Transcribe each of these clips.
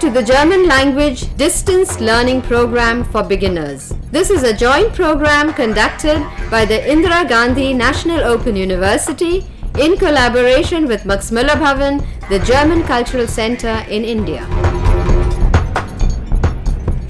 to the German language distance learning program for beginners. This is a joint program conducted by the Indira Gandhi National Open University in collaboration with Max Müller Bhavan, the German Cultural Center in India.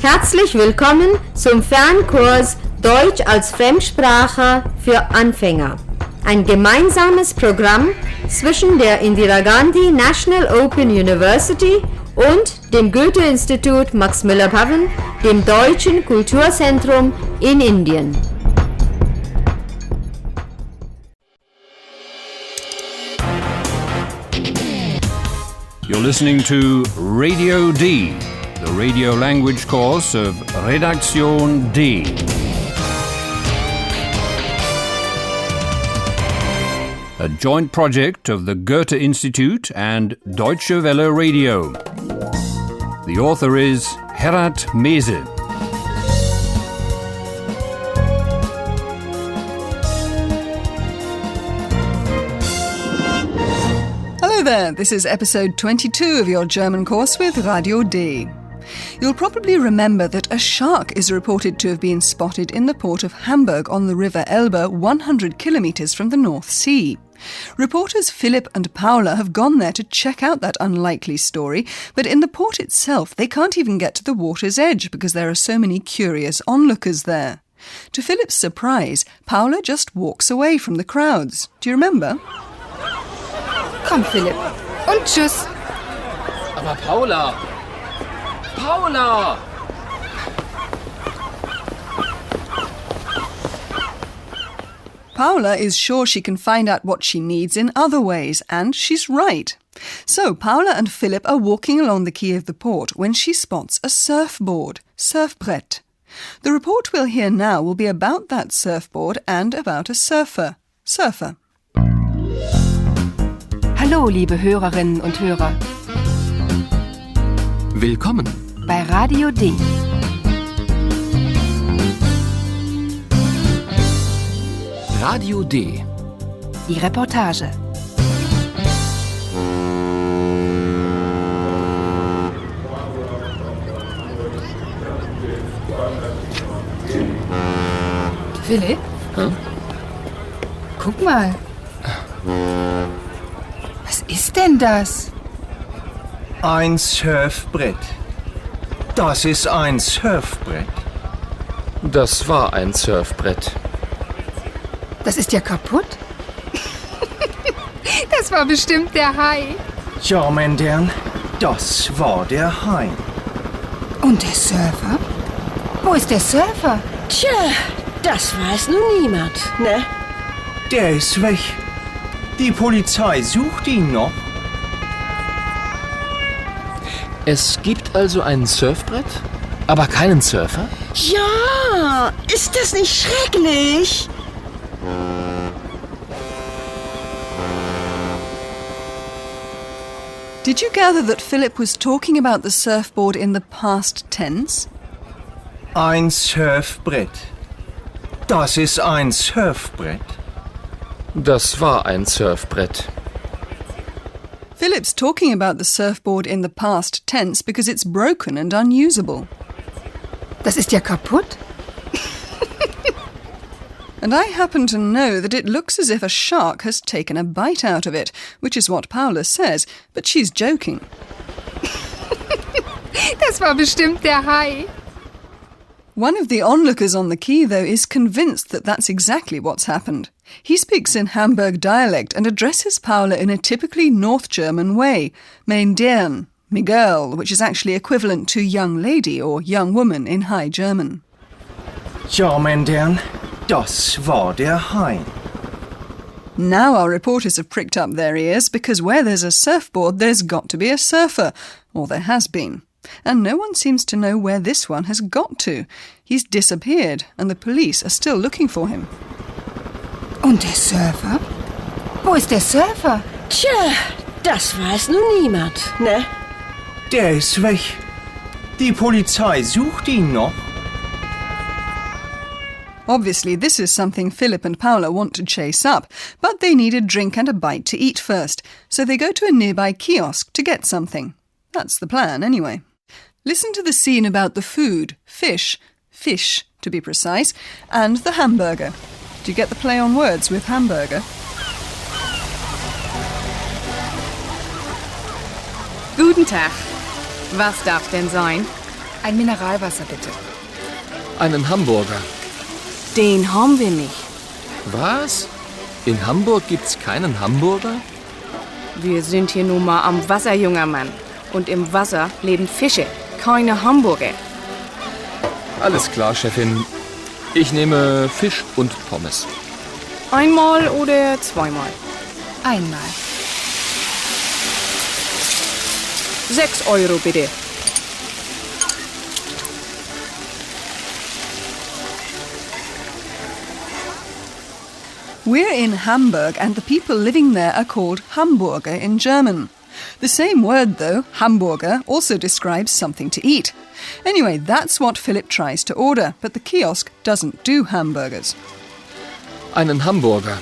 Herzlich willkommen zum Fernkurs Deutsch als Fremdsprache für Anfänger. Ein gemeinsames Programm zwischen der Indira Gandhi National Open University und dem Goethe-Institut Max Müller Bhavan, dem Deutschen Kulturzentrum in Indien. You're listening to Radio D, the radio language course of Redaktion D. A joint project of the Goethe Institute and Deutsche Welle Radio. The author is Herat Mese. Hello there, this is episode 22 of your German course with Radio D. You'll probably remember that a shark is reported to have been spotted in the port of Hamburg on the River Elbe, 100 kilometres from the North Sea. Reporters Philipp and Paula have gone there to check out that unlikely story, but in the port itself they can't even get to the water's edge because there are so many curious onlookers there. To Philipp's surprise, Paula just walks away from the crowds. Do you remember? Komm, Philipp. Und tschüss. Aber Paula! Paula! Paula is sure she can find out what she needs in other ways, and she's right. So Paula and Philipp are walking along the quay of the port when she spots a surfboard, Surfbrett. The report we'll hear now will be about that surfboard and about a surfer. Hallo, liebe Hörerinnen und Hörer. Willkommen Bei Radio D. Radio D. Die Reportage. Philipp? Hm? Guck mal. Was ist denn das? Ein Surfbrett. Das ist ein Surfbrett. Das war ein Surfbrett. Das ist ja kaputt. Das war bestimmt der Hai. Ja, mein Herrn, das war der Hai. Und der Surfer? Wo ist der Surfer? Tja, das weiß nun niemand, ne? Der ist weg. Die Polizei sucht ihn noch. Es gibt also ein Surfbrett, aber keinen Surfer? Ja, ist das nicht schrecklich? Did you gather that Philipp was talking about the surfboard in the past tense? Ein Surfbrett. Das ist ein Surfbrett. Das war ein Surfbrett. Philipp's talking about the surfboard in the past tense because it's broken and unusable. Das ist ja kaputt. And I happen to know that it looks as if a shark has taken a bite out of it, which is what Paula says, but she's joking. Das war bestimmt der Hai. One of the onlookers on the quay, though, is convinced that that's exactly what's happened. He speaks in Hamburg dialect and addresses Paula in a typically North German way, mein Herrn, Miguel, which is actually equivalent to young lady or young woman in High German. Ja, mein Herrn, das war der Hai. Now our reporters have pricked up their ears because where there's a surfboard, there's got to be a surfer, or there has been. And no one seems to know where this one has got to. He's disappeared, and the police are still looking for him. Und der Surfer? Wo ist der Surfer? Tja, das weiß nun niemand, ne? Der ist weg. Die Polizei sucht ihn noch. Obviously, this is something Philipp and Paula want to chase up, but they need a drink and a bite to eat first, so they go to a nearby kiosk to get something. That's the plan, anyway. Listen to the scene about the food, fish to be precise, and the hamburger. Do you get the play on words with hamburger? Guten Tag. Was darf denn sein? Ein Mineralwasser bitte. Einen Hamburger. Den haben wir nicht. Was? In Hamburg gibt's keinen Hamburger? Wir sind hier nun mal am Wasser, junger Mann. Und im Wasser leben Fische, keine Hamburger. Alles klar, Chefin. Ich nehme Fisch und Pommes. Einmal oder zweimal? Einmal. 6 Euro bitte. We're in Hamburg and the people living there are called Hamburger in German. The same word, though, Hamburger, also describes something to eat. Anyway, that's what Philip tries to order, but the kiosk doesn't do hamburgers. Einen Hamburger.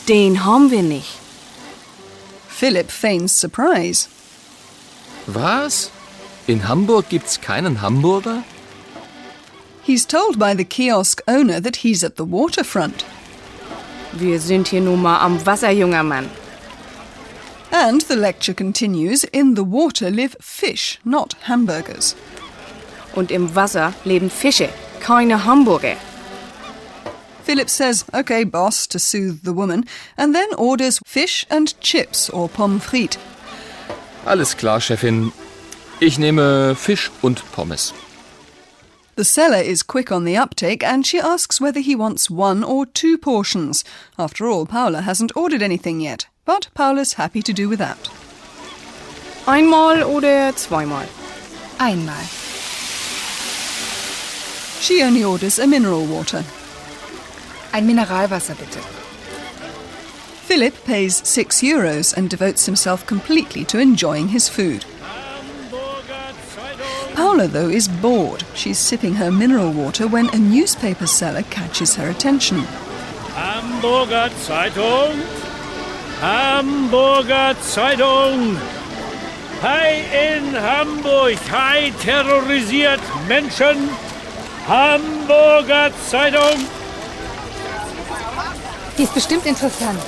Den haben wir nicht. Philip feigns surprise. Was? In Hamburg gibt's keinen Hamburger? He's told by the kiosk owner that he's at the waterfront. Wir sind hier nun mal am Wasser, junger Mann. And the lecture continues, in the water live fish, not hamburgers. Und im Wasser leben Fische, keine Hamburger. Philip says, OK, boss, to soothe the woman, and then orders fish and chips or pommes frites. Alles klar, Chefin. Ich nehme Fisch und Pommes. The seller is quick on the uptake and she asks whether he wants 1 or 2 portions. After all, Paula hasn't ordered anything yet, but Paula's happy to do without. Einmal oder zweimal? Einmal. She only orders a mineral water. Ein Mineralwasser bitte. Philip pays €6 and devotes himself completely to enjoying his food. Paula, though, is bored. She's sipping her mineral water when a newspaper seller catches her attention. Hamburger Zeitung! Hamburger Zeitung! Hai in Hamburg! Hai terrorisiert Menschen! Hamburger Zeitung! Die ist bestimmt interessant.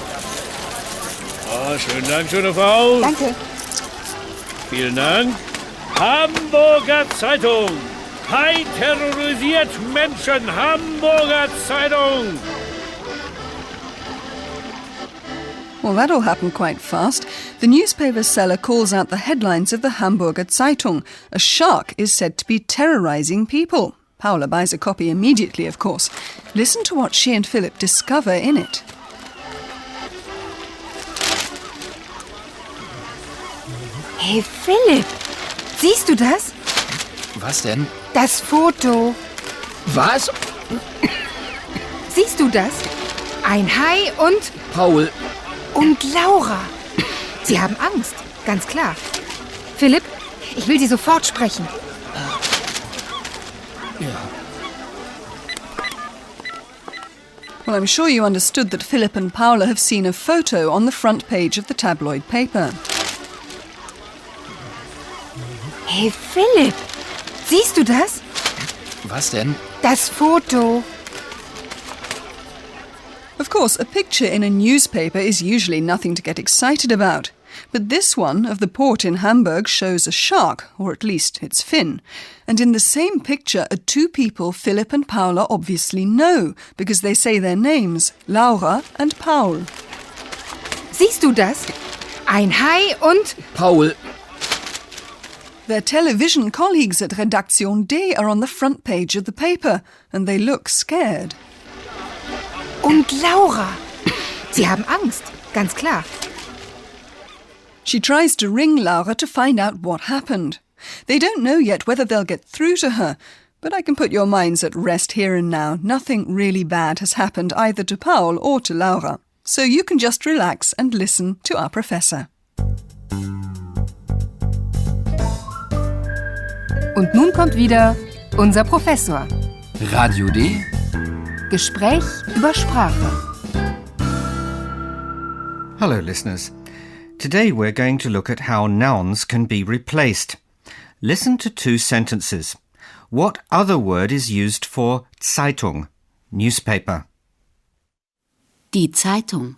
Oh, schönen Dank, schöne Frau. Danke. Vielen Dank. Hamburger Zeitung. Hai terrorisiert Menschen. Hamburger Zeitung. Well, that all happened quite fast. The newspaper seller calls out the headlines of the Hamburger Zeitung. A shark is said to be terrorizing people. Paula buys a copy immediately, of course. Listen to what she and Philip discover in it. Hey, Philipp! Siehst du das? Was denn? Das Foto. Was? Siehst du das? Ein Hai und... Paul. Und Laura. Sie haben Angst, ganz klar. Philipp, ich will Sie sofort sprechen. Well, I'm sure you understood that Philip and Paula have seen a photo on the front page of the tabloid paper. Hey, Philipp! Siehst du das? Was denn? Das Foto. Of course, a picture in a newspaper is usually nothing to get excited about. But this one of the port in Hamburg shows a shark, or at least its fin. And in the same picture are 2 people Philip and Paula obviously know, because they say their names, Laura and Paul. Siehst du das? Ein Hai und... Paul. Their television colleagues at Redaktion D are on the front page of the paper, and they look scared. Und Laura. Sie haben Angst, ganz klar. She tries to ring Laura to find out what happened. They don't know yet whether they'll get through to her, but I can put your minds at rest here and now. Nothing really bad has happened either to Paul or to Laura. So you can just relax and listen to our professor. Und nun kommt wieder unser Professor. Radio D. Gespräch über Sprache. Hello, listeners. Today we're going to look at how nouns can be replaced. Listen to two sentences. What other word is used for Zeitung, newspaper? Die Zeitung.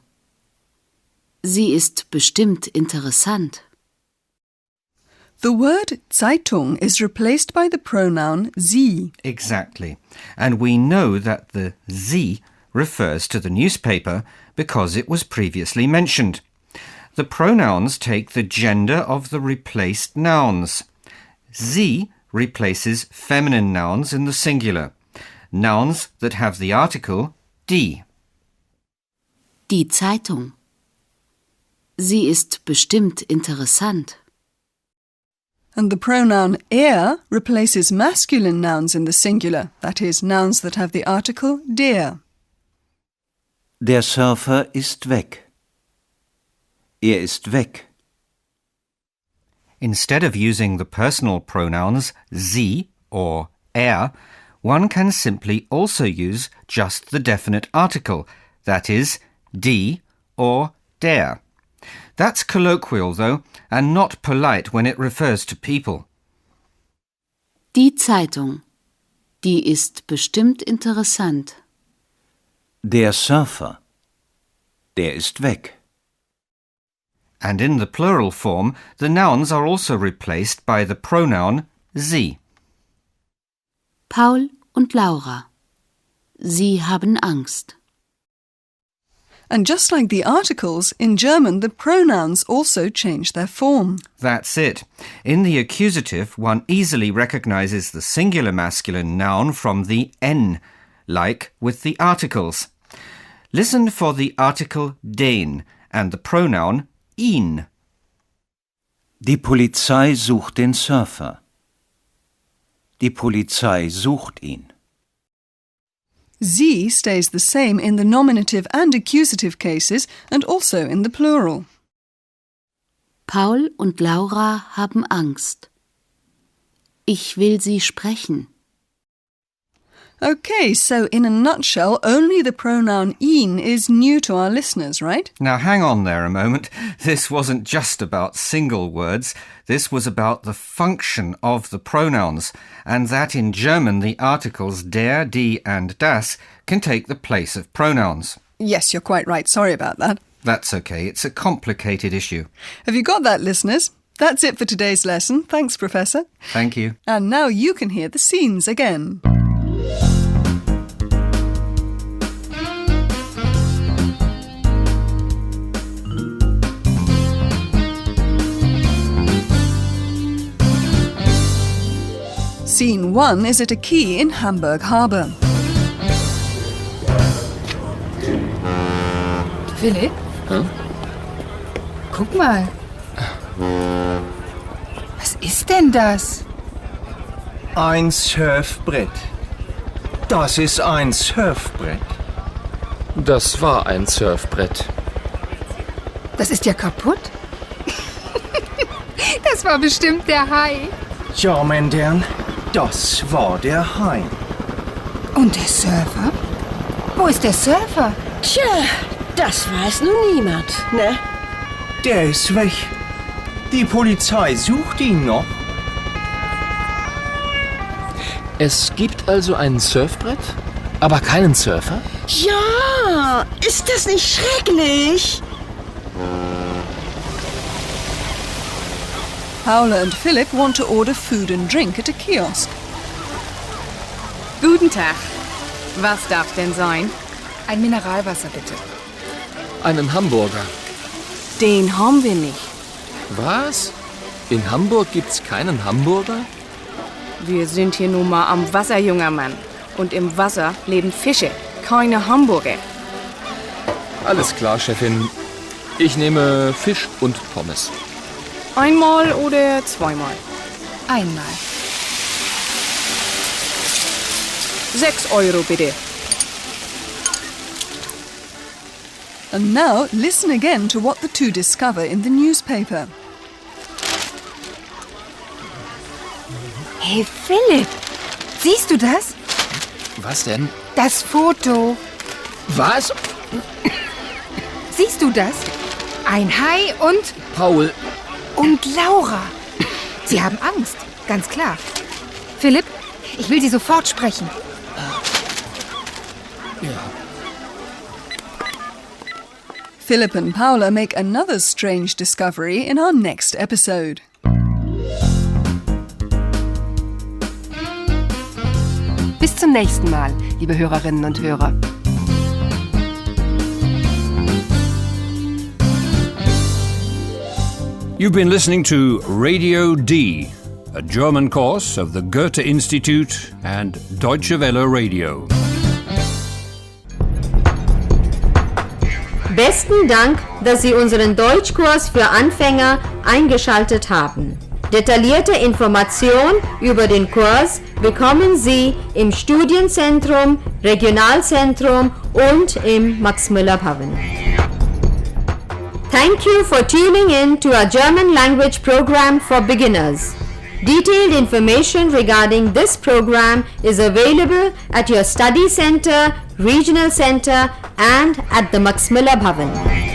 Sie ist bestimmt interessant. The word Zeitung is replaced by the pronoun sie. Exactly. And we know that the sie refers to the newspaper because it was previously mentioned. The pronouns take the gender of the replaced nouns. Sie replaces feminine nouns in the singular, nouns that have the article die. Die Zeitung. Sie ist bestimmt interessant. And the pronoun replaces masculine nouns in the singular, that is, nouns that have the article der. Der Surfer ist weg. Ist weg. Instead of using the personal pronouns sie or one can simply also use just the definite article, that is, die or der. That's colloquial, though, and not polite when it refers to people. Die Zeitung. Die ist bestimmt interessant. Der Surfer. Der ist weg. And in the plural form, the nouns are also replaced by the pronoun sie. Paul und Laura. Sie haben Angst. And just like the articles, in German the pronouns also change their form. That's it. In the accusative, one easily recognizes the singular masculine noun from the N, like with the articles. Listen for the article den and the pronoun ihn. Die Polizei sucht den Surfer. Die Polizei sucht ihn. Sie stays the same in the nominative and accusative cases and also in the plural. Paul und Laura haben Angst. Ich will sie sprechen. Okay, so in a nutshell, only the pronoun ihn is new to our listeners, right? Now hang on there a moment. This wasn't just about single words. This was about the function of the pronouns, and that in German the articles der, die and das can take the place of pronouns. Yes, you're quite right. Sorry about that. That's okay. It's a complicated issue. Have you got that, listeners? That's it for today's lesson. Thanks, Professor. Thank you. And now you can hear the scenes again. Scene 1 is at a quay in Hamburg Harbour. Philipp? Hm? Guck mal. Was ist denn das? Ein Surfbrett. Das ist ein Surfbrett. Das war ein Surfbrett. Das ist ja kaputt. Das war bestimmt der Hai. Ja, mein Herrn, das war der Hai. Und der Surfer? Wo ist der Surfer? Tja, das weiß nun niemand, ne? Der ist weg. Die Polizei sucht ihn noch. Es gibt also ein Surfbrett, aber keinen Surfer? Ja, ist das nicht schrecklich? Paula and Philip want to order food and drink at a kiosk. Guten Tag. Was darf denn sein? Ein Mineralwasser, bitte. Einen Hamburger. Den haben wir nicht. Was? In Hamburg gibt's keinen Hamburger? Wir sind hier nun mal am Wasser, junger Mann. Und im Wasser leben Fische, keine Hamburger. Alles klar, Chefin. Ich nehme Fisch und Pommes. Einmal oder zweimal? Einmal. 6 Euro bitte. And now listen again to what the two discover in the newspaper. Hey, Philipp, siehst du das? Was denn? Das Foto. Was? Siehst du das? Ein Hai und Paul. Laura. Sie haben Angst, ganz klar. Philipp, ich will Sie sofort sprechen. Philip and Paula make another strange discovery in our next episode. Bis zum nächsten Mal, liebe Hörerinnen und Hörer. You've been listening to Radio D, a German course of the Goethe Institute and Deutsche Welle Radio. Besten Dank, dass Sie unseren Deutschkurs für Anfänger eingeschaltet haben. Detaillierte Informationen über den Kurs bekommen Sie im Studienzentrum, Regionalzentrum und im Max-Müller-Bhavan. Thank you for tuning in to our German language program for beginners. Detailed information regarding this program is available at your study center, regional center and at the Max Müller Bhavan.